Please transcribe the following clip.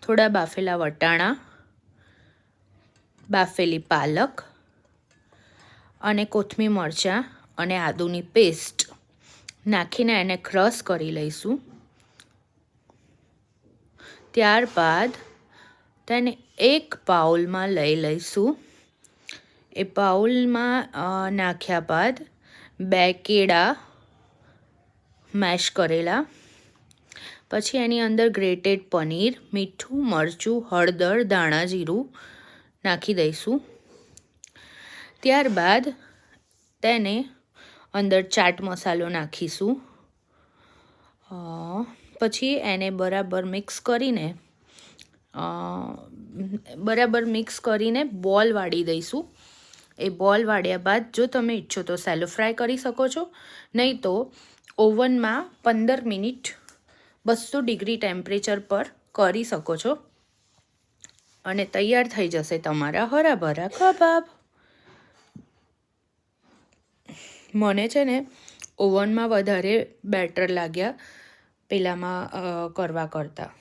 થોડા બાફેલા વટાણા, બાફેલી પાલક અને કોથમીર મરચાં અને આદુની પેસ્ટ નાખીને એને ક્રશ કરી લઈશું. ત્યારબાદ તેને એક બાઉલમાં લઈ લઈશું. એ બાઉલમાં નાખ્યા બાદ 2 કેળા મેશ કરેલા, પછી એની અંદર ગ્રેટેડ પનીર, મીઠું, મરચું, હળદર, ધાણા જીરું નાખી દઈશું. ત્યારબાદ તેને અંદર ચાટ મસાલો નાખીશું. પછી એને બરાબર મિક્સ કરીને બોલ વાળી દઈશું. એ બોલ વાળ્યા બાદ જો તમે ઈચ્છો તો સેલો ફ્રાય કરી શકો છો, નહીં તો ઓવનમાં 15 મિનિટ 200 ડિગ્રી ટેમ્પરેચર પર કરી શકો છો અને તૈયાર થઈ જશે તમારા હરાભરા કબાબ. મને છે ને ઓવનમાં વધારે બેટર લાગ્યા પેલામાં કરવા કરતાં.